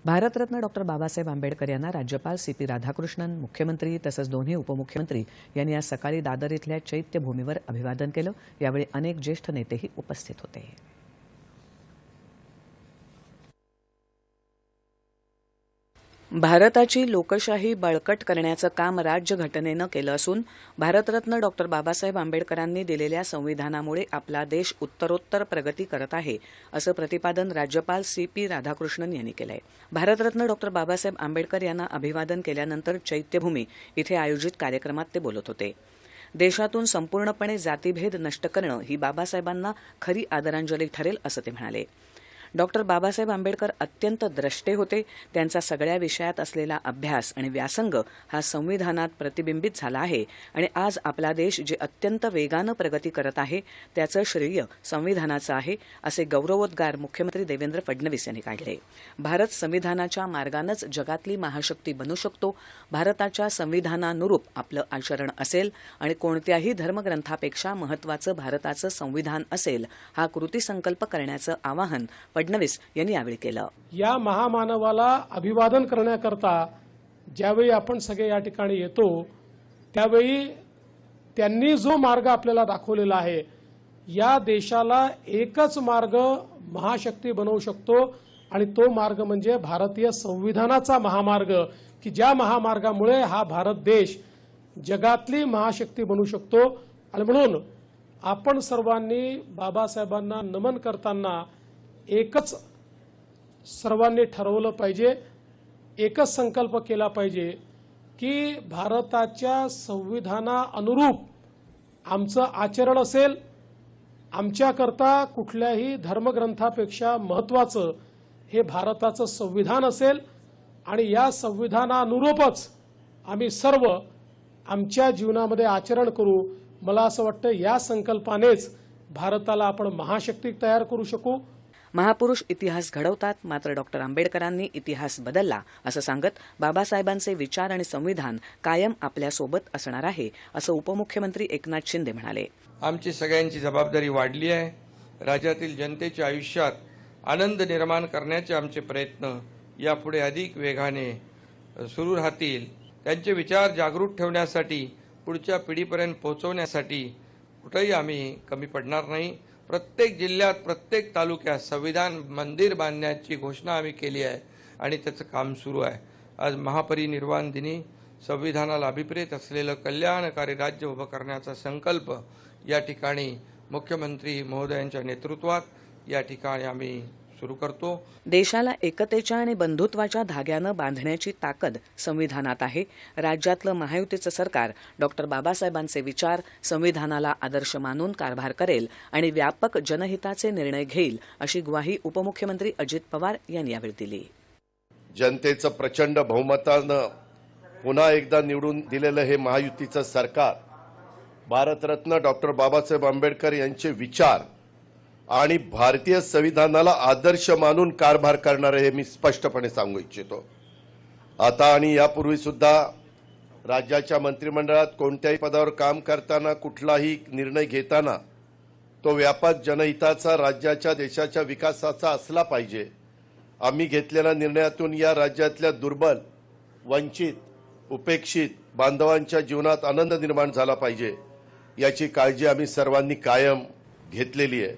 Bharat Ratna doctor Babasaheb Ambedkar यांना राज्यपाल CP. Radhakrishnan, मुख्यमंत्री तसंच दोन्ही उपमुख्यमंत्री यांनी आज सकाळी दादर इथल्या चैत्यभूमीवर अभिवादन केलं। यावेळी अनेक ज्येष्ठ नेतेही उपस्थित होते। भारताची लोकशाही बळकट करण्याचं काम राज्यघटनेनं केलं असून भारतरत्न डॉक्टर बाबासाहेब आंबेडकरांनी दिलेल्या संविधानामुळे आपला देश उत्तरोत्तर प्रगती करत आहे, असं प्रतिपादन राज्यपाल सी.पी. राधाकृष्णन यांनी केलंय। भारतरत्न डॉक्टर बाबासाहेब आंबेडकर यांना अभिवादन केल्यानंतर चैत्यभूमी इथे आयोजित कार्यक्रमात ते बोलत होते। देशातून संपूर्णपणे जातीभेद नष्ट करणं ही बाबासाहेबांना खरी आदरांजली ठरेल, असं ते म्हणाले। डॉक्टर बाबासाहेब आंबेडकर अत्यंत द्रष्टे होते। त्यांचा सगळ्या विषयात असलेला अभ्यास आणि व्यासंग हा संविधानात प्रतिबिंबित झाला आहे आणि आज आपला देश जे अत्यंत वेगानं प्रगती करत आहे त्याचं श्रेय संविधानाचं आहे, असे गौरवोद्गार मुख्यमंत्री देवेंद्र फडणवीस यांनी काढले। भारत संविधानाच्या मार्गानंच जगातली महाशक्ती बनू शकतो। भारताच्या संविधानानुरूप आपलं आचरण असेल आणि कोणत्याही धर्मग्रंथापेक्षा महत्त्वाचं भारताचं संविधान असेल, हा कृती संकल्प करण्याचं आवाहन फडणवीस यांनी यावेळी केलं। या महामानवाला अभिवादन करण्याकरता ज्यावेळी आपण सगळे या ठिकाणी येतो त्यावेळी त्यांनी जो मार्ग आपल्याला दाखवलेला आहे, या देशाला एकच मार्ग महाशक्ती बनवू शकतो आणि तो मार्ग म्हणजे भारतीय संविधानाचा महामार्ग, की ज्या महामार्गामुळे हा भारत देश जगातली महाशक्ती बनू शकतो। आणि म्हणून आपण सर्वांनी बाबासाहेबांना नमन करताना एकच सर्वांनी ठरवलं पाहिजे, एकच संकल्प केला पाहिजे की भारताच्या संविधाना अनुरूप आमचं आचरण असेल। आमच्याकरता कुठल्याही धर्मग्रंथापेक्षा महत्त्वाचं हे भारताचं संविधान असेल आणि या संविधानानुरूपच आम्ही सर्व आमच्या जीवनामध्ये आचरण करू। मला असं वाटतं या संकल्पानेच भारताला आपण महाशक्ती तयार करू शकू। महापुरुष इतिहास घडवतात, मात्र डॉक्टर आंबेडकरांनी इतिहास बदलला, असं सांगत बाबासाहेबांचे विचार आणि संविधान कायम आपल्यासोबत असणार आहे, असं उपमुख्यमंत्री एकनाथ शिंदे म्हणाले। आमची सगळ्यांची जबाबदारी वाढली आहे। राज्यातील जनतेच्या आयुष्यात आनंद निर्माण करण्याचे आमचे प्रयत्न यापुढे अधिक वेगाने सुरू राहतील। त्यांचे विचार जागृत ठेवण्यासाठी, पुढच्या पिढीपर्यंत पोहोचवण्यासाठी कुठेही आम्ही कमी पडणार नाही। प्रत्येक जिल्ह्यात, प्रत्येक तालुक्यात संविधान मंदिर बांधण्याची घोषणा आम्ही केली आहे आणि त्याचं काम सुरू आहे। आज महापरिनिर्वाण दिनी संविधानाला अभिप्रेत असलेलं कल्याणकारी राज्य उभं करण्याचा संकल्प या ठिकाणी मुख्यमंत्री महोदयांच्या नेतृत्वात या ठिकाणी आम्ही सुरू करतो। देशाला एकतेच्या आणि बंधुत्वाच्या धाग्यानं बांधण्याची ताकद संविधानात आहे। राज्यातलं महायुतीचं सरकार डॉक्टर बाबासाहेबांचे विचार, संविधानाला आदर्श मानून कारभार करेल आणि व्यापक जनहिताचे निर्णय घेईल, अशी ग्वाही उपमुख्यमंत्री अजित पवार यांनी यावेळी दिली। जनतेचं प्रचंड बहुमतानं पुन्हा एकदा निवडून दिलेलं हे महायुतीचं सरकार भारतरत्न डॉक्टर बाबासाहेब आंबेडकर यांचे विचार आणि भारतीय संविधानाला आदर्श मानून कारभार करणारे हे मी स्पष्टपणे सांगू इच्छितो। आता आणि यापूर्वी सुद्धा राज्याच्या मंत्रिमंडळात कोणत्याही पदावर काम करताना, कुठलाही निर्णय घेताना तो व्यापक जनहिताचा, राज्याच्या देशाच्या विकासाचा असला पाहिजे। आम्ही घेतलेल्या निर्णयातून या राज्यातल्या दुर्बल, वंचित, उपेक्षित बांधवांच्या जीवनात आनंद निर्माण झाला पाहिजे, याची काळजी आम्ही सर्वांनी कायम घेतलेली आहे।